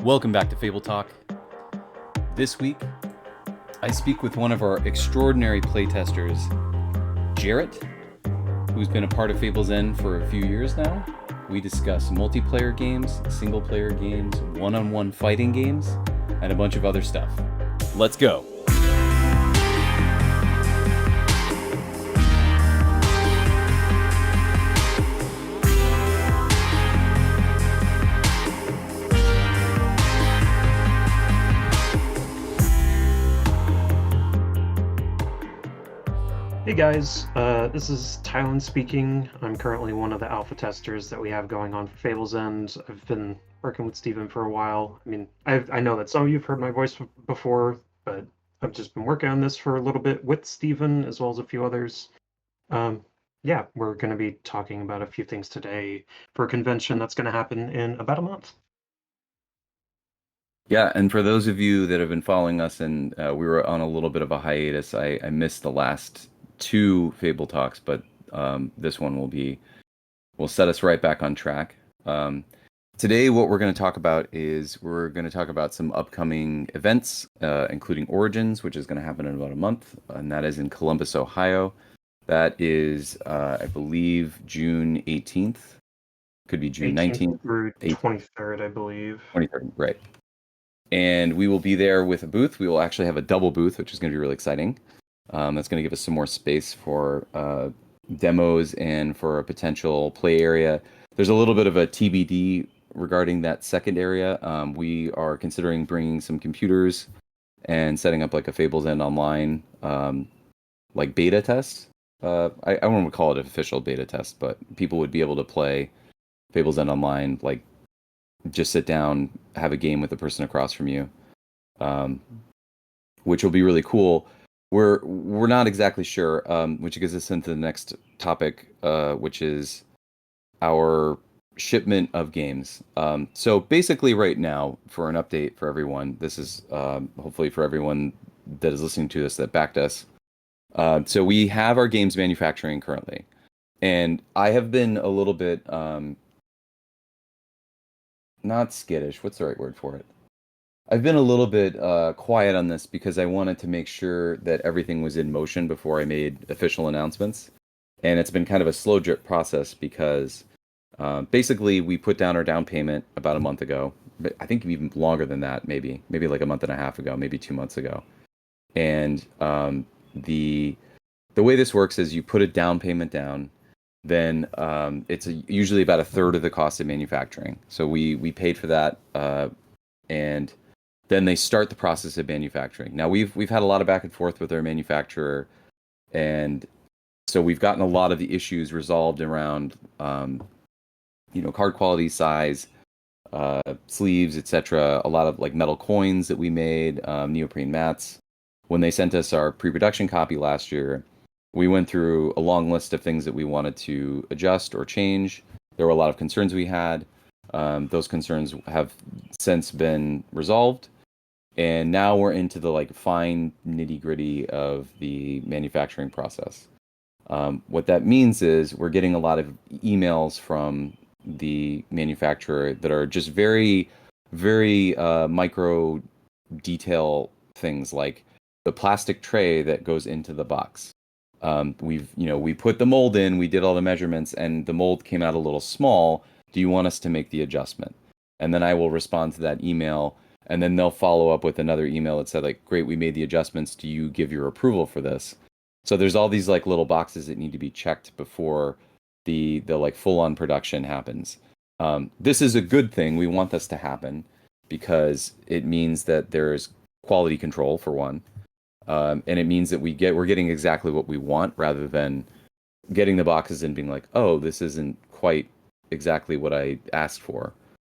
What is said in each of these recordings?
Welcome back to Fable Talk. This week, I speak with one of our extraordinary playtesters, Jarrett, who's been a part of Fable's End for a few years now. We discuss multiplayer games, single-player games, one-on-one fighting games, and a bunch of other stuff. Let's go! Hey guys, this is Tylen speaking. I'm currently one of the alpha testers that we have going on for Fable's End. I've been working with Steven for a while. I mean, I know that some of you have heard my voice before, but I've just been working on this for a little bit with Steven as well as a few others. Yeah, we're going to be talking about a few things today for a convention that's going to happen in about a month. Yeah, and for those of you that have been following us, and we were on a little bit of a hiatus, I missed the last two Fable Talks, but this one will set us right back on track. Today, what we're going to talk about is we're going to talk about some upcoming events, including Origins, which is going to happen in about a month, and that is in Columbus, Ohio. That is, I believe, June 18th. Could be June 19th through 23rd, I believe. 23rd, right. And we will be there with a booth. We will actually have a double booth, which is going to be really exciting. That's going to give us some more space for demos and for a potential play area. There's a little bit of a TBD regarding that second area. We are considering bringing some computers and setting up like a Fable's End online like beta test. I don't want to call it an official beta test, but people would be able to play Fable's End online, like just sit down, have a game with the person across from you, which will be really cool. We're not exactly sure, which gets us into the next topic, which is our shipment of games. So basically right now, for an update for everyone, this is hopefully for everyone that is listening to this that backed us. So we have our games manufacturing currently. And I have been a little bit, not skittish, what's the right word for it? I've been a little bit quiet on this because I wanted to make sure that everything was in motion before I made official announcements. And it's been kind of a slow drip process because basically we put down our down payment about a month ago. But I think even longer than that, maybe like a month and a half ago, maybe 2 months ago. And the way this works is you put a down payment down, then it's usually about a third of the cost of manufacturing. So we paid for that, and then they start the process of manufacturing. Now we've had a lot of back and forth with our manufacturer, and so we've gotten a lot of the issues resolved around card quality, size, sleeves, etc. A lot of like metal coins that we made, neoprene mats. When they sent us our pre-production copy last year, we went through a long list of things that we wanted to adjust or change. There were a lot of concerns we had. Those concerns have since been resolved. And now we're into the like fine nitty-gritty of the manufacturing process. What that means is we're getting a lot of emails from the manufacturer that are just very, very micro detail things, like the plastic tray that goes into the box. We put the mold in, we did all the measurements, and the mold came out a little small. Do you want us to make the adjustment? And then I will respond to that email, and then they'll follow up with another email that said, like, great, we made the adjustments. Do you give your approval for this? So there's all these like little boxes that need to be checked before the like full-on production happens. This is a good thing. We want this to happen because it means that there's quality control for one. And it means that we're getting exactly what we want rather than getting the boxes and being like, oh, this isn't quite exactly what I asked for.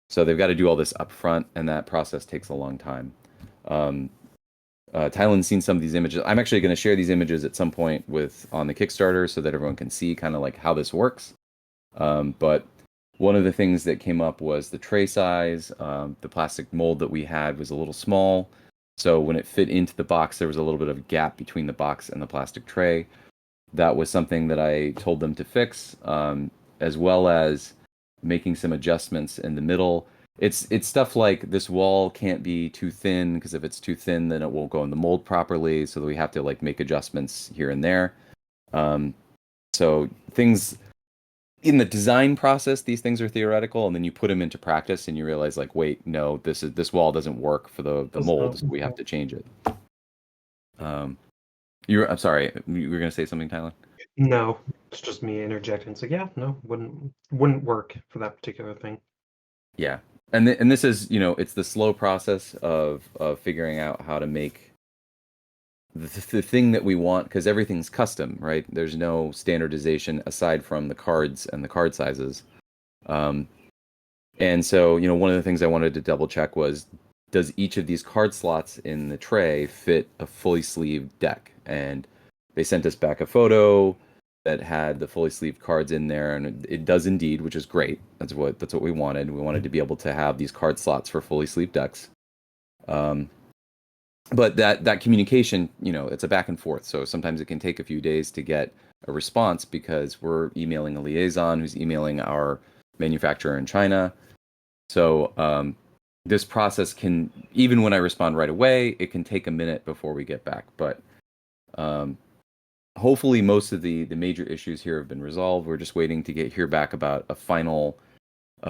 So they've got to do all this up front, and that process takes a long time. Tylen's seen some of these images. I'm actually going to share these images at some point on the Kickstarter so that everyone can see kind of like how this works. But one of the things that came up was the tray size. The plastic mold that we had was a little small. So when it fit into the box, there was a little bit of a gap between the box and the plastic tray. That was something that I told them to fix, as well as making some adjustments in the middle. It's stuff like this wall can't be too thin because if it's too thin, then it won't go in the mold properly. So that we have to like make adjustments here and there. Um, so things in the design process, these things are theoretical, and then you put them into practice, and you realize like, wait, no, this wall doesn't work for the Does mold, not. so we have to change it. Um, I'm sorry, you were gonna say something, Tyler? No, it's just me interjecting. So yeah, no, wouldn't work for that particular thing. Yeah, and this is it's the slow process of figuring out how to make the thing that we want because everything's custom, right? There's no standardization aside from the cards and the card sizes. Um, and so, one of the things I wanted to double check was, does each of these card slots in the tray fit a fully sleeved deck? And they sent us back a photo that had the fully sleeved cards in there, and it does indeed, which is great. That's what we wanted. We wanted to be able to have these card slots for fully sleeved decks. Um, but that communication, it's a back and forth. So sometimes it can take a few days to get a response because we're emailing a liaison who's emailing our manufacturer in China. So this process can, even when I respond right away, it can take a minute before we get back. But um, hopefully, most of the major issues here have been resolved. We're just waiting to hear back about a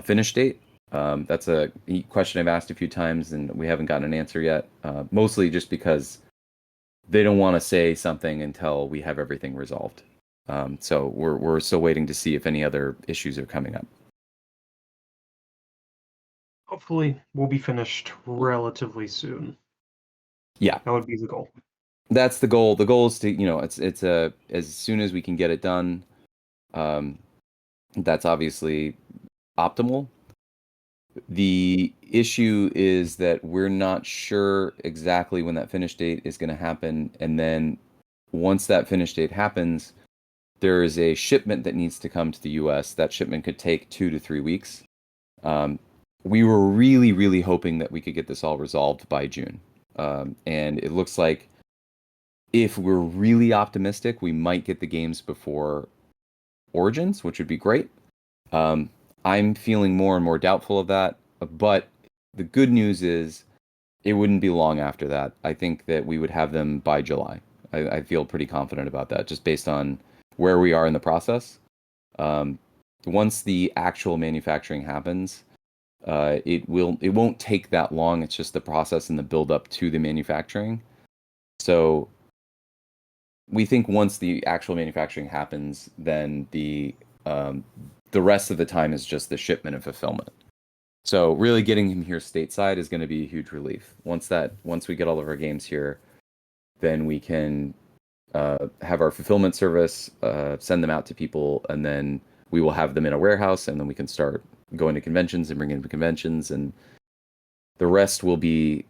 finish date. That's a question I've asked a few times, and we haven't gotten an answer yet. Mostly just because they don't want to say something until we have everything resolved. So we're still waiting to see if any other issues are coming up. Hopefully, we'll be finished relatively soon. Yeah, That would be the goal. that's the goal. The goal is to, it's a as soon as we can get it done. Um, that's obviously optimal. The issue is that we're not sure exactly when that finish date is going to happen, and then once that finish date happens, there is a shipment that needs to come to the U.S. That shipment could take 2 to 3 weeks. Um, we were really, really hoping that we could get this all resolved by June, and it looks like if we're really optimistic, we might get the games before Origins, which would be great. Um, I'm feeling more and more doubtful of that, but the good news is it wouldn't be long after that. I think that we would have them by July. I feel pretty confident about that, just based on where we are in the process. Um, Once the actual manufacturing happens, it won't take that long. It's just the process and the build up to the manufacturing. So we think once the actual manufacturing happens, then the rest of the time is just the shipment and fulfillment. So really getting him here stateside is going to be a huge relief. Once we get all of our games here, then we can have our fulfillment service send them out to people, and then we will have them in a warehouse, and then we can start going to conventions and bringing them to conventions, and the rest will be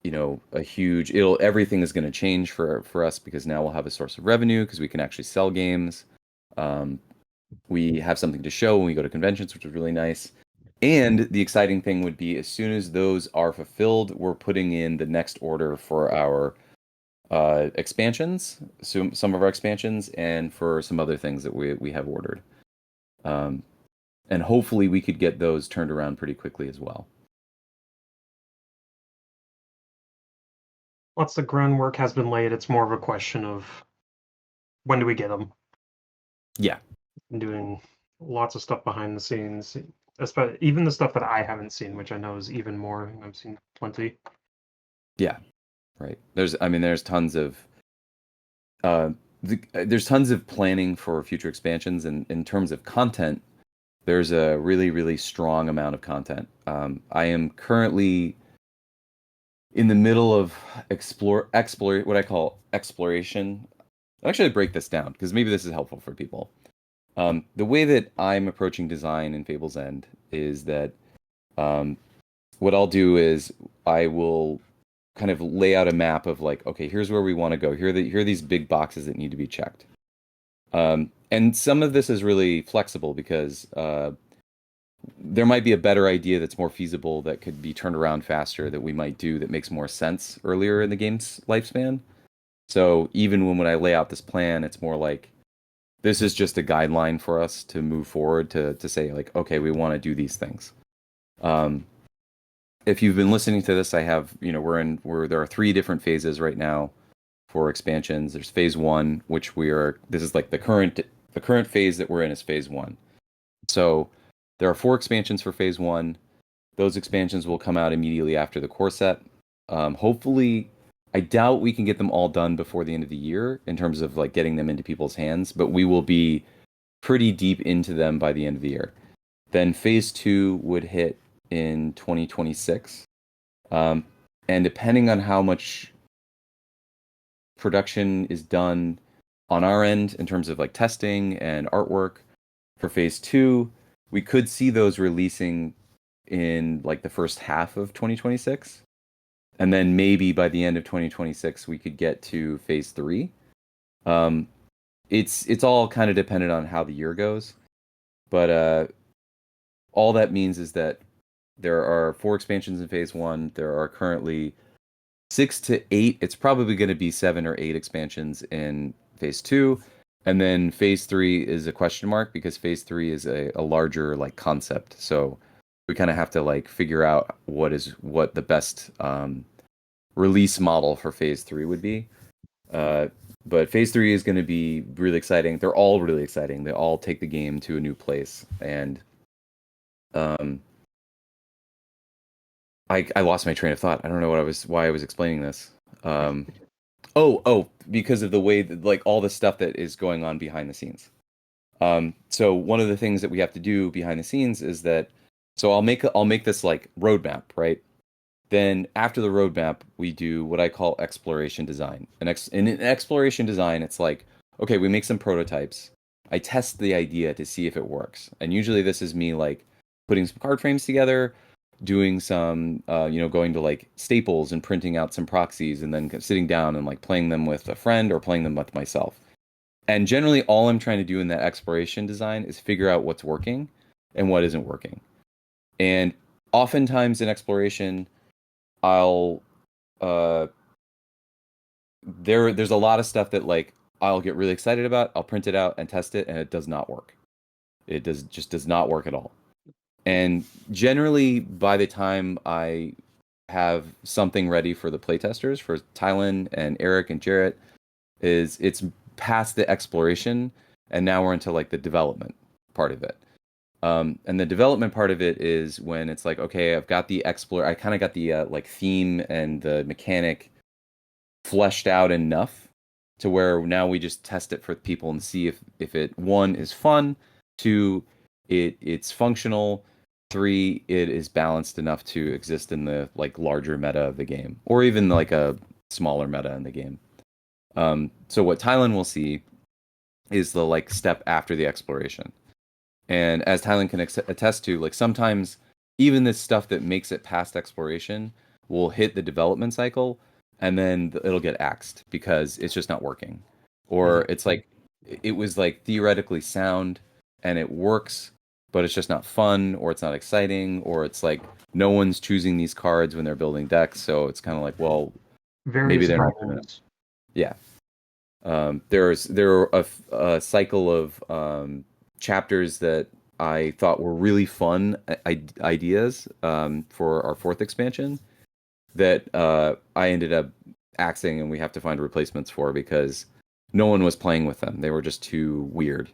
a huge it'll everything is going to change for us because now we'll have a source of revenue because we can actually sell games. um, we have something to show when we go to conventions, which is really nice. And the exciting thing would be as soon as those are fulfilled, we're putting in the next order for our expansions, so some of our expansions, and for some other things that we have ordered. um, and hopefully we could get those turned around pretty quickly as well. Once the groundwork has been laid, it's more of a question of when do we get them. Yeah. Doing lots of stuff behind the scenes, especially even the stuff that I haven't seen, which I know is even more. I've seen plenty. Yeah, right. There's tons of there's tons of planning for future expansions, and in terms of content, there's a really, really strong amount of content. I am currently in the middle of explore what I call exploration. I'll actually break this down because maybe this is helpful for people. The way that I'm approaching design in Fable's End is that um, what I'll do is I will kind of lay out a map of like, okay, here's where we want to go. Here are these big boxes that need to be checked. And some of this is really flexible because there might be a better idea that's more feasible that could be turned around faster that we might do that makes more sense earlier in the game's lifespan. So even when I lay out this plan, it's more like this is just a guideline for us to move forward to say like, okay, we want to do these things. Um, if you've been listening to this, I have, there are three different phases right now for expansions. There's phase one, which this is like the current phase that we're in is phase one. So there are four expansions for phase one. Those expansions will come out immediately after the core set. Hopefully, I doubt we can get them all done before the end of the year in terms of like getting them into people's hands, but we will be pretty deep into them by the end of the year. Then phase two would hit in 2026. Um, and depending on how much production is done on our end in terms of like testing and artwork for phase two, we could see those releasing in like the first half of 2026. And then maybe by the end of 2026, we could get to phase three. Um, it's all kind of dependent on how the year goes, but all that means is that there are four expansions in phase one. There are currently 6 to 8. It's probably going to be 7 or 8 expansions in phase two. And then phase three is a question mark because phase three is a larger like concept. So we kind of have to like figure out what the best release model for phase three would be. Uh, but phase three is going to be really exciting. They're all really exciting. They all take the game to a new place. And um, I lost my train of thought. I don't know why I was explaining this. Um, oh, because of the way that like all the stuff that is going on behind the scenes. So one of the things that we have to do behind the scenes is that so I'll make this like roadmap, right? Then after the roadmap, we do what I call exploration design. In exploration design, it's like, okay, we make some prototypes. I test the idea to see if it works. And usually this is me like putting some card frames together, doing some, going to like Staples and printing out some proxies and then sitting down and like playing them with a friend or playing them with myself. And generally, all I'm trying to do in that exploration design is figure out what's working and what isn't working. And oftentimes in exploration, I'll uh there's a lot of stuff that like I'll get really excited about, I'll print it out and test it and it does not work. It does not work at all. And generally by the time I have something ready for the playtesters for Tylen and Eric and Jarrett it's past the exploration and now we're into like the development part of it. And the development part of it is when it's like, okay, I've got the explore. I kind of got the like theme and the mechanic fleshed out enough to where now we just test it for people and see if it one is fun, two it's functional, three it is balanced enough to exist in the like larger meta of the game, or even like a smaller meta in the game. So what Tylen will see is the like step after the exploration. And as Tylen can attest to, like sometimes even this stuff that makes it past exploration will hit the development cycle and then it'll get axed because it's just not working. Or Mhm. it's like it was like theoretically sound and it works, but it's just not fun or it's not exciting or it's like no one's choosing these cards when they're building decks, so it's kind of like, well, maybe Various they're not gonna. problems. Yeah. There are a cycle of chapters that I thought were really fun ideas for our fourth expansion that I ended up axing, and we have to find replacements for because no one was playing with them. They were just too weird.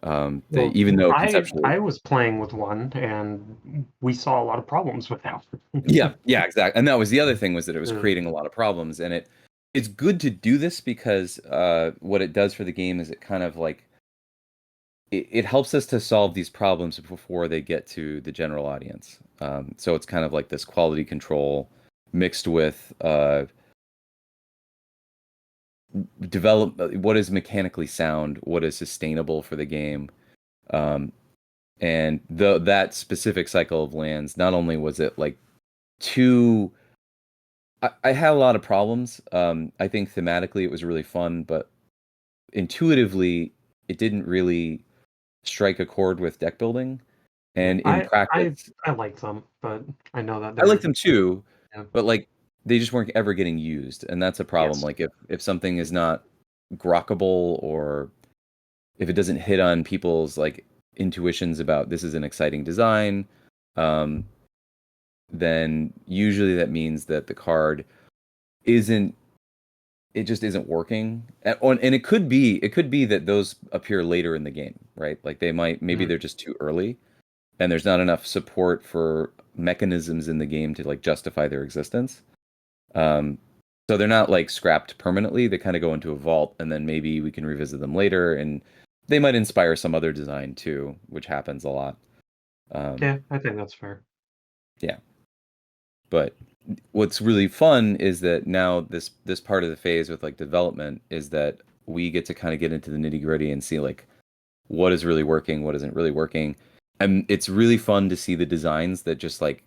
They Well, even though I conceptually, I was playing with one, and we saw a lot of problems with that. yeah, exactly. And that was the other thing was that it was Uh, creating a lot of problems, and it's good to do this because what it does for the game is it kind of like it helps us to solve these problems before they get to the general audience. So it's kind of like this quality control mixed with develop what is mechanically sound, what is sustainable for the game, um, and that specific cycle of lands. Not only was it like too, I had a lot of problems. I think thematically it was really fun, but intuitively it didn't really strike a chord with deck building. yeah, And in I practice, I like them, but I know that I like they're them too, yeah, but like they just weren't ever getting used, and that's a problem. yes. Like if something is not grokkable or if it doesn't hit on people's like intuitions about this is an exciting design, um, then usually that means that the card isn't it just isn't working. And it could be that those appear later in the game, right? Like they might maybe Mhm. they're just too early and there's not enough support for mechanisms in the game to like justify their existence. Um, so they're not like scrapped permanently. They kind of go into a vault, and then maybe we can revisit them later, and they might inspire some other design too, which happens a lot. Um, Yeah, I think that's fair. yeah, but what's really fun is that now this part of the phase with like development is that we get to kind of get into the nitty gritty and see like what is really working, what isn't really working, and it's really fun to see the designs that just like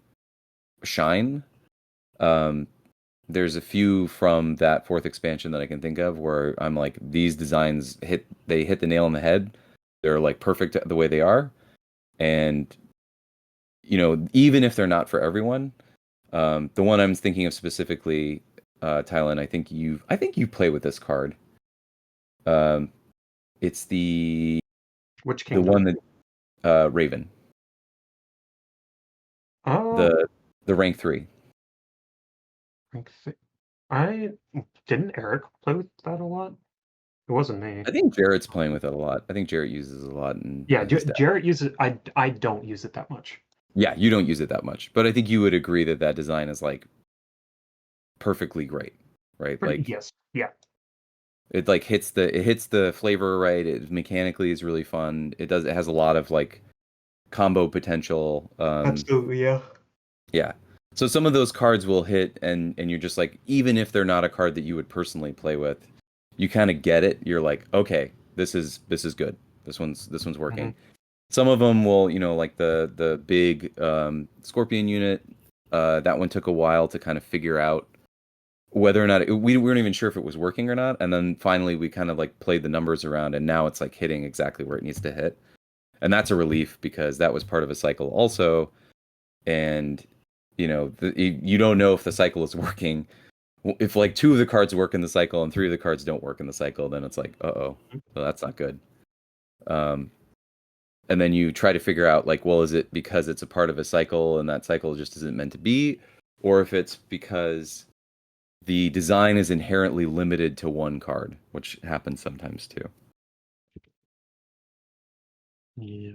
shine. Um, there's a few from that fourth expansion that I can think of where I'm like, these designs hit the nail on the head. They're like perfect the way they are. And even if they're not for everyone, the one I'm thinking of specifically, Tylen, I think you play with this card. Um, it's Which the one kingdom? that Raven, Uh, the rank 3. I thi- I didn't Eric play with that a lot? It wasn't me. I think Jarrett's playing with it a lot. I think Jarrett uses it a lot Yeah, in his deck. Jarrett uses. I don't use it that much. Yeah, you don't use it that much, but I think you would agree that that design is like perfectly great, right? Pretty, Like yes. Yeah. it hits the flavor right. It mechanically is really fun. It has a lot of like combo potential. Absolutely, yeah. Yeah. So some of those cards will hit and you're just like, even if they're not a card that you would personally play with, you kind of get it. You're like, okay, this is good. This one's Hmm. working. Some of them will, like the big Scorpion unit. That one took a while to kind of figure out whether or not we weren't even sure if it was working or not. And then finally we kind of like played the numbers around and now it's like hitting exactly where it needs to hit. And that's a relief because that was part of a cycle also. And you don't know if the cycle is working. If like two of the cards work in the cycle and three of the cards don't work in the cycle, then it's like, uh-oh, well, that's not good. Um, and then you try to figure out like, well, is it because it's a part of a cycle and that cycle just isn't meant to be, or if it's because the design is inherently limited to one card, which happens sometimes too. Yeah.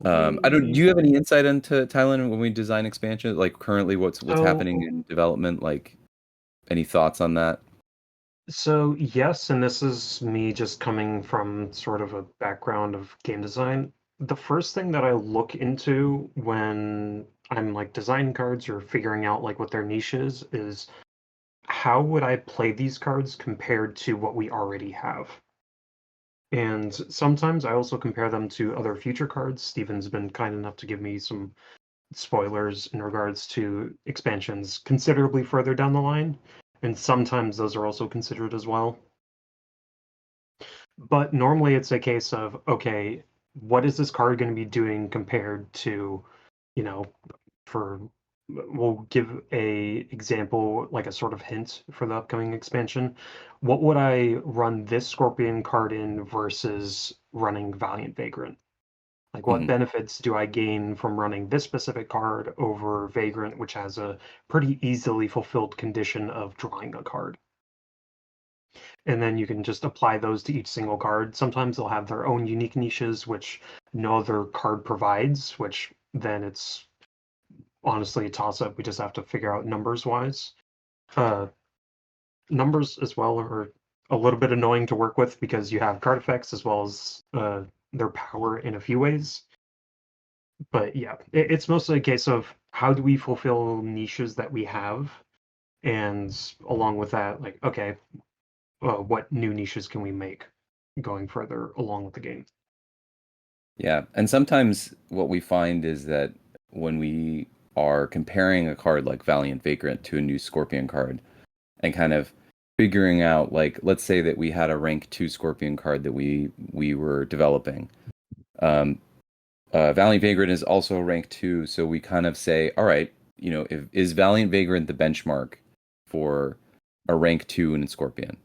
I don't. Do you We have any insight into Thailand when we design expansion? Like currently, what's so happening in development? Like any thoughts on that? so yes, and this is me just coming from sort of a background of game design. The first thing that I look into when I'm like designing cards or figuring out like what their niche is how would I play these cards compared to what we already have? And sometimes I also compare them to other future cards. Steven's been kind enough to give me some spoilers in regards to expansions considerably further down the line. And sometimes those are also considered as well. But normally it's a case of, okay, what is this card going to be doing compared to, you know, for we'll give a example like a sort of hint for the upcoming expansion. What would I run this Scorpion card in versus running Valiant Vagrant? Like what Hmm. benefits do I gain from running this specific card over Vagrant, which has a pretty easily fulfilled condition of drawing a card? And then you can just apply those to each single card. Sometimes they'll have their own unique niches, which no other card provides, which then it's honestly a toss up. We just have to figure out numbers wise. Uh, Numbers as well are a little bit annoying to work with because you have card effects as well as their power in a few ways. But yeah, it's mostly a case of how do we fulfill niches that we have, and along with that, like okay, what new niches can we make going further along with the game? Yeah, and sometimes what we find is that when we are comparing a card like Valiant Vagrant to a new Scorpion card and kind of figuring out like let's say that we had a rank 2 Scorpion card that we were developing. Um, Valiant Vagrant is also rank 2, so we kind of say, all right, if is Valiant Vagrant the benchmark for a rank 2 in Scorpion?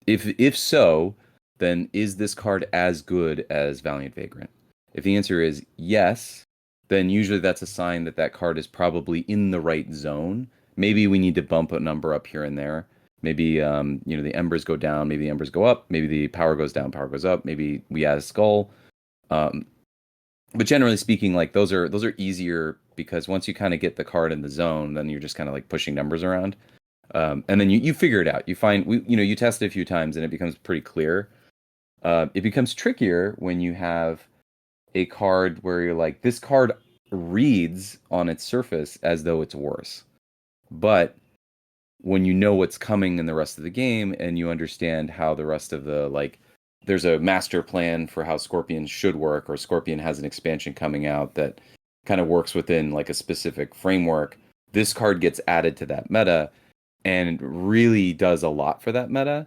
If so, then is this card as good as Valiant Vagrant? If the answer is yes, then usually that's a sign that that card is probably in the right zone. Maybe we need to bump a number up here and there. Maybe the embers go down, maybe the embers go up, maybe the power goes down, power goes up, maybe we add a skull. Um, but generally speaking, like those are easier because once you kind of get the card in the zone, then you're just kind of like pushing numbers around. And then you figure it out. You find you test it a few times and it becomes pretty clear. It becomes trickier when you have a card where you're like, this card reads on its surface as though it's worse. But when you know what's coming in the rest of the game and you understand how the rest of the like there's a master plan for how Scorpion should work, or Scorpion has an expansion coming out that kind of works within like a specific framework. This card gets added to that meta and really does a lot for that meta.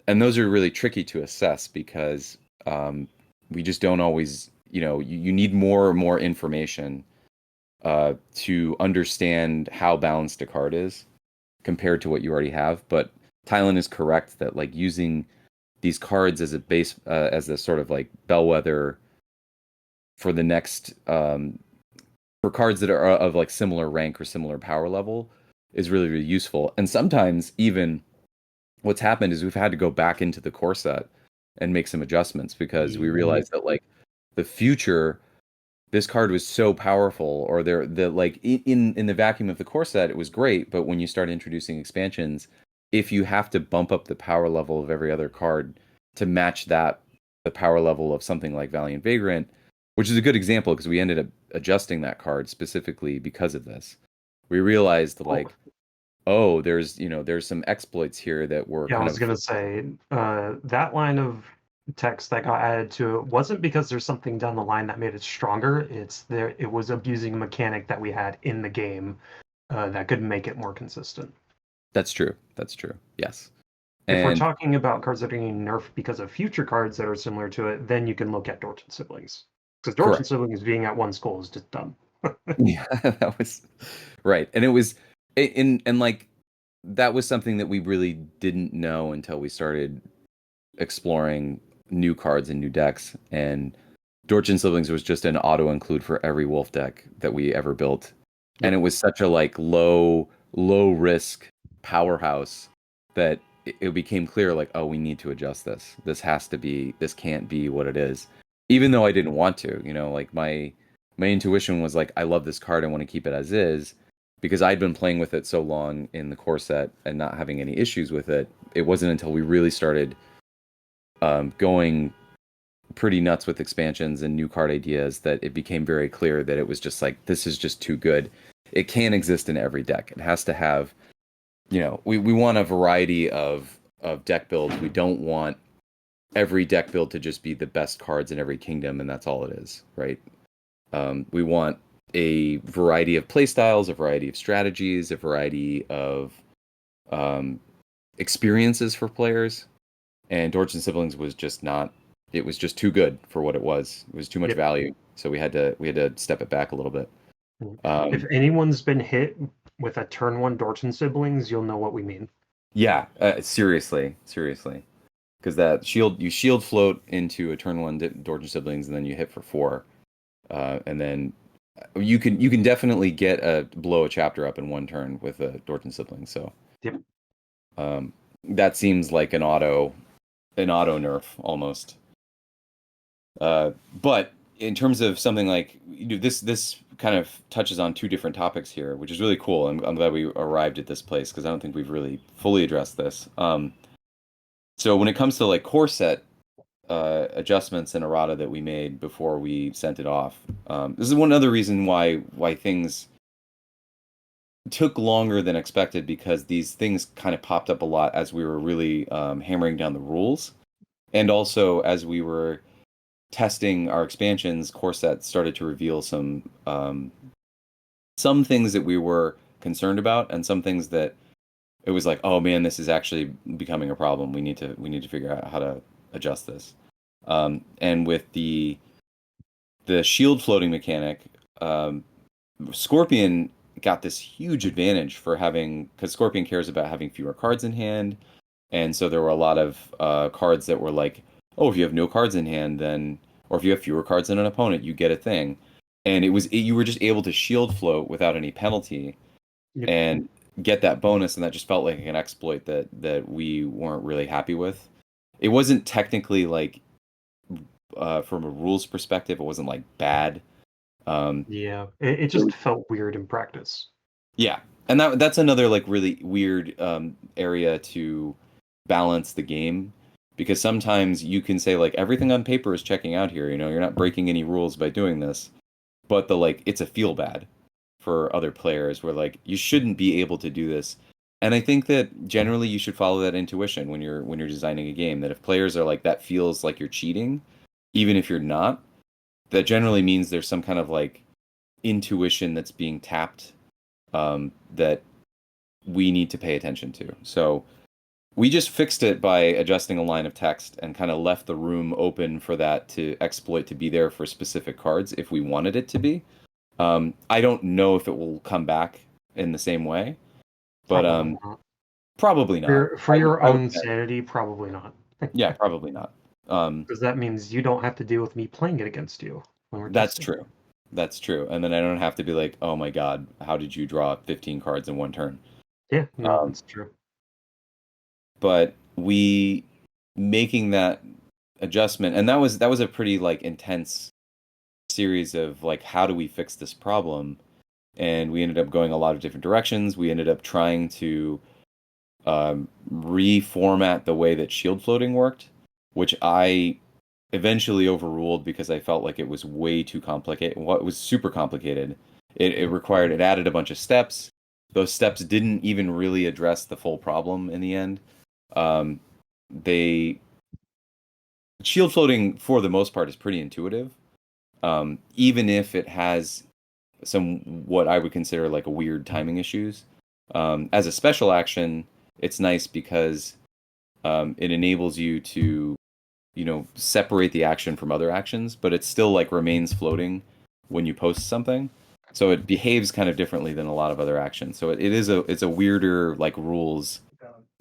And those are really tricky to assess because we just don't always, you need more information to understand how balanced a card is compared to what you already have. But Tylen is correct that like using these cards as a base, as a sort of like bellwether for the next, for cards that are of like similar rank or similar power level is really, really useful. And sometimes even what's happened is we've had to go back into the core set and make some adjustments because we realized that like the future this card was so powerful, or the like in the vacuum of the core set, it was great, but when you start introducing expansions, if you have to bump up the power level of every other card to match that the power level of something like Valiant Vagrant, which is a good example because we ended up adjusting that card specifically because of this. We realized Oh, like, oh, there's some exploits here that were yeah, I kind was of gonna say that line of text that got added to it wasn't because there's something down the line that made it stronger. It was abusing a mechanic that we had in the game that could make it more consistent. that's true. That's true. Yes. If we're And talking about cards that are getting nerfed because of future cards that are similar to it, then you can look at Dorchin Siblings. Because Dorchin correct. Siblings being at one skull is just dumb. Yeah, that was right. And it was and like that was something that we really didn't know until we started exploring new cards and new decks. And Dorchin Siblings was just an auto include for every wolf deck that we ever built. And Yep. it was such a like low risk powerhouse that it became clear like, oh, we need to adjust this. This can't be what it is. Even though I didn't want to, like my intuition was like, I love this card, I want to keep it as is. Because I'd been playing with it so long in the core set and not having any issues with it, it wasn't until we really started going pretty nuts with expansions and new card ideas that it became very clear that it was just like, this is just too good. It can't exist in every deck. It has to have, we want a variety of deck builds. We don't want every deck build to just be the best cards in every kingdom and that's all it is, right? We want a variety of playstyles, a variety of strategies, a variety of um, experiences for players. And Dorchin Siblings was just not. It was just too good for what it was. It was too much Yep. value, so we had to step it back a little bit. If Um, anyone's been hit with a turn one Dorchin Siblings, you'll know what we mean. yeah, seriously, because that you shield float into a turn one Dorchin Siblings, and then you hit for four, and then you can definitely get blow a chapter up in one turn with a Dorchin sibling. So Yep. that seems like an auto nerf almost. But in terms of something like this kind of touches on two different topics here, which is really cool. I'm glad we arrived at this place because I don't think we've really fully addressed this. So when it comes to like core set adjustments in errata that we made before we sent it off. This is one other reason why things took longer than expected because these things kind of popped up a lot as we were really hammering down the rules, and also as we were testing our expansions. Core set started to reveal some things that we were concerned about, and some things that it was like, oh man, this is actually becoming a problem. We need to figure out how to adjust this. And with the shield floating mechanic, Scorpion got this huge advantage for having because Scorpion cares about having fewer cards in hand, and so there were a lot of cards that were like, oh, if you have no cards in hand, then or if you have fewer cards than an opponent, you get a thing. and you were just able to shield float without any penalty Yep. and get that bonus, and that just felt like an exploit that we weren't really happy with. It wasn't technically like from a rules perspective, it wasn't like bad. Um, Yeah. It it just was, felt weird in practice. yeah, and that's another like really weird area to balance the game because sometimes you can say like everything on paper is checking out here. You know, you're not breaking any rules by doing this, but the like it's a feel bad for other players where like you shouldn't be able to do this. And I think that generally you should follow that intuition when you're designing a game that if players are like that feels like you're cheating, even if you're not, that generally means there's some kind of like intuition that's being tapped that we need to pay attention to. So we just fixed it by adjusting a line of text and kind of left the room open for that to exploit to be there for specific cards if we wanted it to be. I don't know if it will come back in the same way, but Probably not. probably For not. your I would own bet. sanity, probably not. Yeah, probably not. Because that means you don't have to deal with me playing it against you when we're That's testing. true. That's true. And then I don't have to be like, oh my God, how did you draw 15 cards in one turn? Yeah, no, Um, that's true. but we making that adjustment, and that was a pretty like intense series of like, how do we fix this problem? And we ended up going a lot of different directions. We ended up trying to reformat the way that shield floating worked, which I eventually overruled because I felt like it was way too complicated. What was super complicated. It added a bunch of steps. Those steps didn't even really address the full problem in the end. Um, they shield floating for the most part is pretty intuitive, even if it has some what I would consider like a weird timing issues. As a special action, it's nice because it enables you to, separate the action from other actions, but it still like remains floating when you post something. So it behaves kind of differently than a lot of other actions. So it's a weirder like rules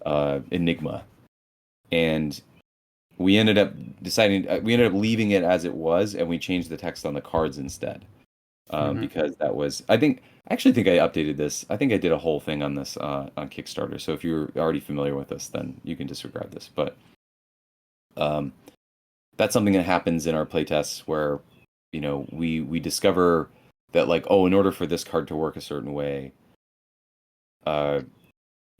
enigma. And we ended up leaving it as it was, and we changed the text on the cards instead. Hmm. Because I actually think I updated this. I think I did a whole thing on this on Kickstarter. So if you're already familiar with this, then you can disregard this. But um, that's something that happens in our playtests where, we discover that like, oh, in order for this card to work a certain way, uh,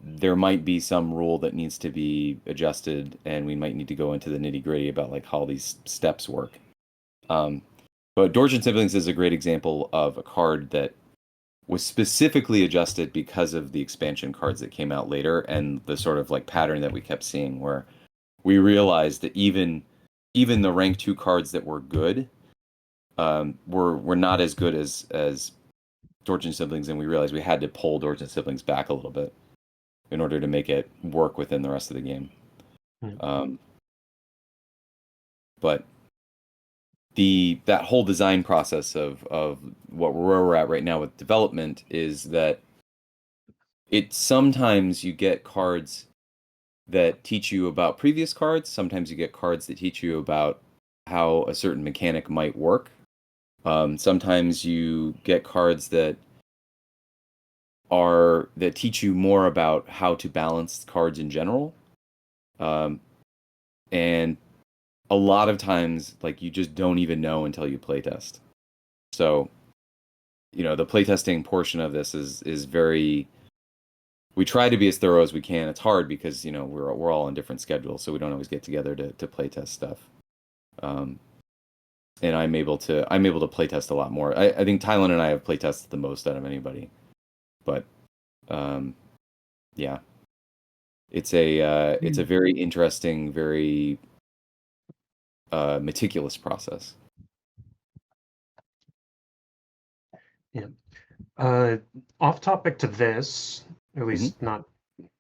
there might be some rule that needs to be adjusted, and we might need to go into the nitty gritty about like how these steps work. Um, but Dorjan Siblings is a great example of a card that was specifically adjusted because of the expansion cards that came out later and the sort of like pattern that we kept seeing where we realized that even the rank 2 cards that were good were not as good as Dorjan Siblings, and we realized we had to pull Dorjan Siblings back a little bit in order to make it work within the rest of the game. Um, but that whole design process of where we're at right now with development is that it sometimes you get cards that teach you about previous cards. Sometimes you get cards that teach you about how a certain mechanic might work. Sometimes you get cards that teach you more about how to balance cards in general. Um, and a lot of times, like you just don't even know until you playtest. So, the playtesting portion of this is very. We try to be as thorough as we can. It's hard because we're all on different schedules, so we don't always get together to playtest stuff. Um, and I'm able to playtest a lot more. I think Tylen and I have playtested the most out of anybody. But um, yeah, it's a very interesting, very meticulous process. Yeah. Uh, Off topic to this, at Hmm. least not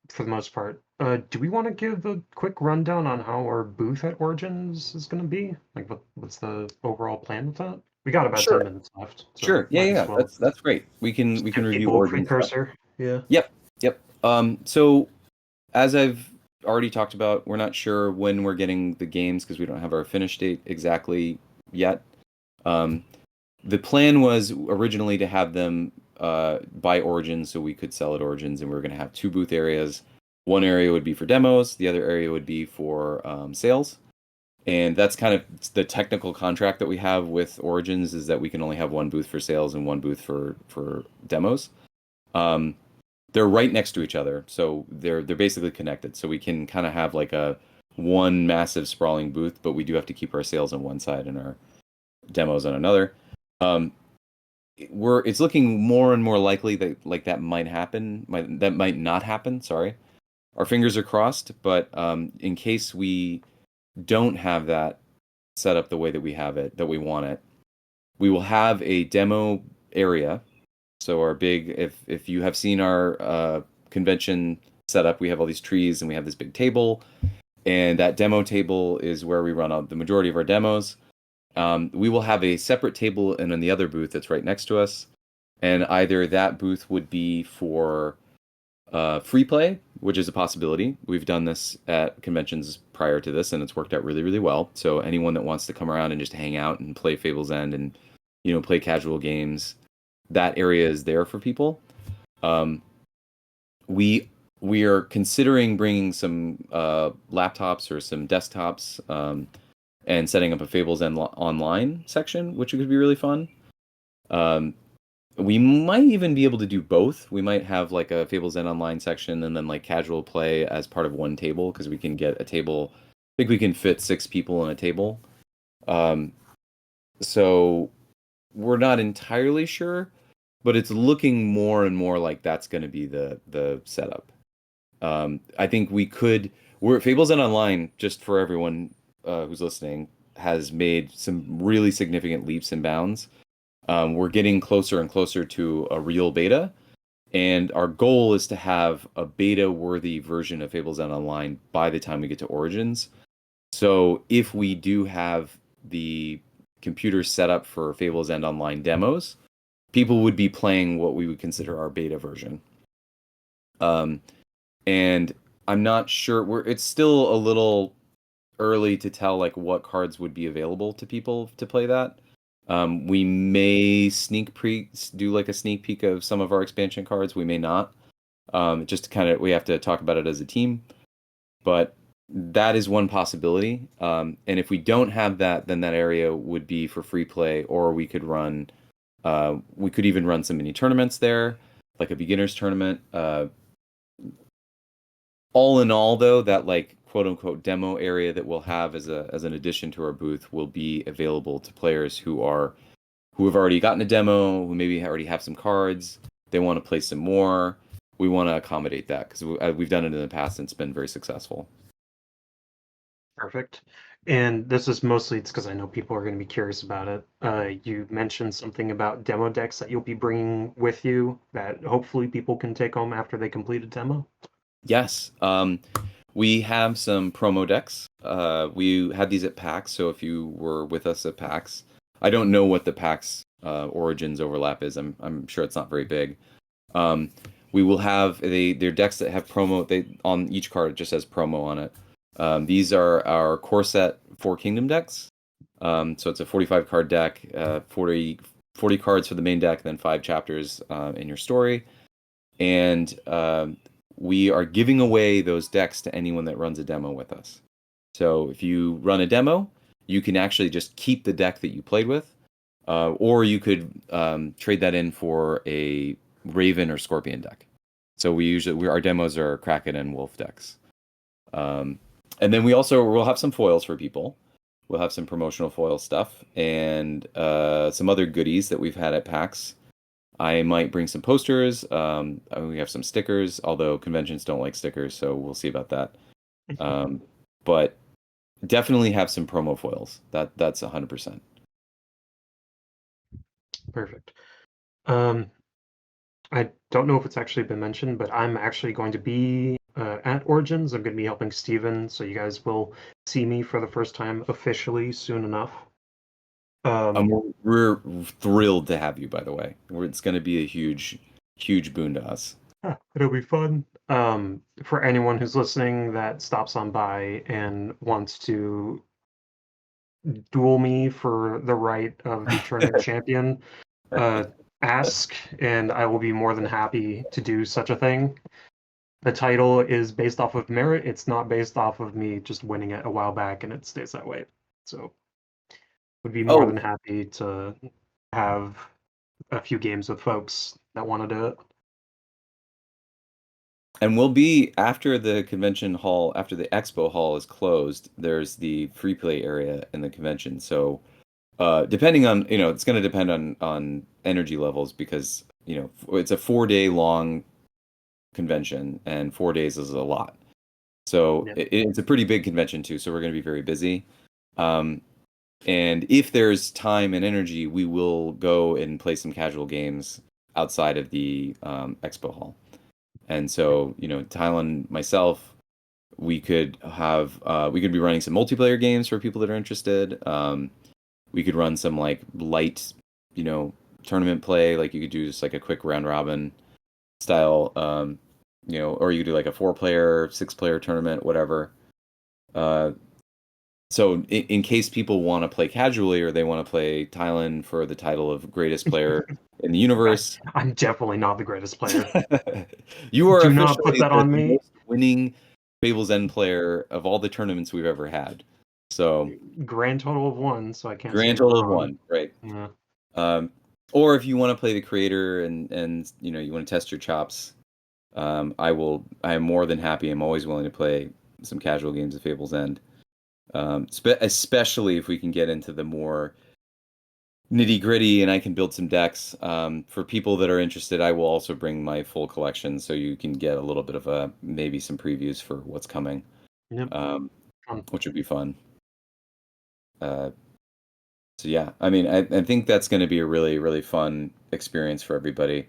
for the most part. Do we want to give a quick rundown on how our booth at Origins is going to be? Like, what's the overall plan with that? We got about 10 Sure, minutes left, so sure. Yeah, might yeah, as yeah. well That's great. We just can give review people a Origin stuff. precursor. Yeah. Yep, yep. So as I've already talked about, we're not sure when we're getting the games because we don't have our finish date exactly yet. Um, The plan was originally to have them buy Origins so we could sell at Origins, and we were going to have two booth areas. One area would be for demos, the other area would be for sales. And that's kind of the technical contract that we have with Origins is that we can only have one booth for sales and one booth for demos. Um, they're right next to each other, so they're basically connected. So we can kind of have like a one massive sprawling booth, but we do have to keep our sales on one side and our demos on another. Um, it's looking more and more likely that like that might happen, that might not happen. Sorry, our fingers are crossed. But in case we don't have that set up the way that we have it, that we want it, we will have a demo area. So our big, if you have seen our convention setup, we have all these trees and we have this big table, and that demo table is where we run out the majority of our demos. We will have a separate table and then the other booth that's right next to us, and either that booth would be for free play, which is a possibility. We've done this at conventions prior to this, and it's worked out really, really well. So anyone that wants to come around and just hang out and play Fable's End and play casual games, that area is there for people. Um, we we are considering bringing some laptops or some desktops and setting up a Fables End online section, which could be really fun. Um, we might even be able to do both. We might have like a Fables End online section and then like casual play as part of one table because we can get a table. I think we can fit 6 people on a table. Um, so we're not entirely sure, but it's looking more and more like that's going to be the setup. I think we could. We're Fables End Online, just for everyone who's listening, has made some really significant leaps and bounds. We're getting closer and closer to a real beta, and our goal is to have a beta-worthy version of Fables End Online by the time we get to Origins. So if we do have the computer set up for Fables End Online demos, people would be playing what we would consider our beta version. Um, and I'm not sure it's still a little early to tell like what cards would be available to people to play that. We may do like a sneak peek of some of our expansion cards. We may not. Just kind of we have to talk about it as a team. But that is one possibility. And if we don't have that, then that area would be for free play, or we could even run some mini tournaments there, like a beginners tournament. All in all, though, that like quote unquote demo area that we'll have as an addition to our booth will be available to players who have already gotten a demo, who maybe already have some cards, they want to play some more. We want to accommodate that because we've done it in the past and it's been very successful. Perfect. And this is mostly it's because I know people are going to be curious about it. You mentioned something about demo decks that you'll be bringing with you that hopefully people can take home after they complete a demo. Yes. We have some promo decks. We had these at PAX, so if you were with us at PAX, I don't know what the PAX Origins overlap is. I'm sure it's not very big. We will have their decks that have promo. They on each card it just says promo on it. These are our core set 4 Kingdom decks. So it's a 45 card deck, 40 cards for the main deck, then 5 chapters in your story. And we are giving away those decks to anyone that runs a demo with us. So if you run a demo, you can actually just keep the deck that you played with, or you could trade that in for a Raven or Scorpion deck. So our demos are Kraken and Wolf decks. And then we'll have some foils for people. We'll have some promotional foil stuff and some other goodies that we've had at PAX. I might bring some posters. We have some stickers, although conventions don't like stickers, so we'll see about that. But definitely have some promo foils. That's 100%. Perfect. I don't know if it's actually been mentioned, but I'm actually going to be at Origins. I'm going to be helping Steven, so you guys will see me for the first time officially soon enough. We're thrilled to have you, by the way. It's going to be a huge, huge boon to us. It'll be fun. For anyone who's listening that stops on by and wants to duel me for the right of the tournament champion, uh, ask, and I will be more than happy to do such a thing. The title is based off of merit. It's not based off of me just winning it a while back, and it stays that way. So, would be more Oh, than happy to have a few games with folks that want to do it. and we'll be after the convention hall, after the expo hall is closed, there's the free play area in the convention. So, depending on, it's going to depend on energy levels because, it's a 4 day long convention and 4 days is a lot. So Yeah. it's a pretty big convention too. So we're going to be very busy. Um, and if there's time and energy, we will go and play some casual games outside of the expo hall. And so, Tylen, myself, we could be running some multiplayer games for people that are interested. We could run some like light, tournament play. Like you could do just like a quick round robin style, or you could do like a 4 player, 6 player tournament, whatever. Uh, so in case people want to play casually or they want to play Tylen for the title of greatest player in the universe, I'm definitely not the greatest player. you are Do not put officially that the on me. most winning Fable's End player of all the tournaments we've ever had. So Grand total of one, so I can't say grand you're total of wrong. one, right? Yeah. Um, or if you want to play the creator and you want to test your chops, I am more than happy. I'm always willing to play some casual games of Fable's End. Especially if we can get into the more nitty gritty and I can build some decks. For people that are interested, I will also bring my full collection so you can get a little bit of maybe some previews for what's coming, Yep. um, Fun. which would be fun. Uh, so yeah, I mean, I think that's going to be a really, really fun experience for everybody.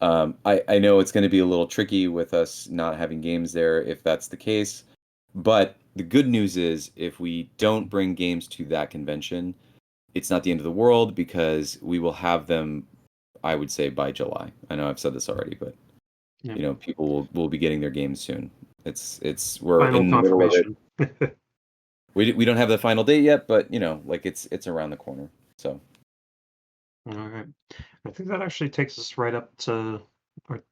I know it's going to be a little tricky with us not having games there if that's the case, but the good news is if we don't bring games to that convention, it's not the end of the world because we will have them, I would say, by July. I know I've said this already, but Yep. people will be getting their games soon. We're Final in the middle of it. confirmation. We don't have the final date yet, but like it's around the corner. So All right. I think that actually takes us right up to our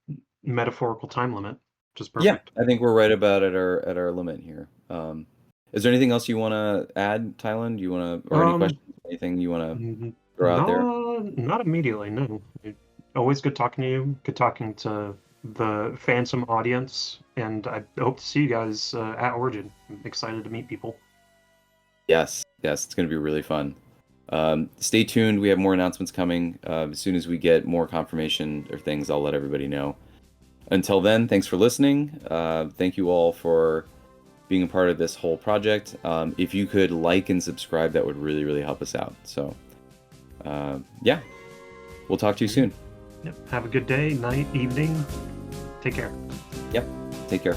metaphorical time limit, which is yeah, perfect. I think we're right about at our limit here. Is there anything else you want to add, Tylen? Do you want to, or any Um, questions? Anything you want to throw out there? no, not immediately. No. Always good talking to you. Good talking to the Phantom audience, and I hope to see you guys at Origin. I'm excited to meet people. Yes, yes, it's going to be really fun. Stay tuned. We have more announcements coming. As soon as we get more confirmation or things, I'll let everybody know. Until then, thanks for listening. Thank you all for being a part of this whole project. If you could like and subscribe, that would really, really help us out. So, yeah, we'll talk to you soon. Yep. Have a good day, night, evening. Take care. Yep, take care.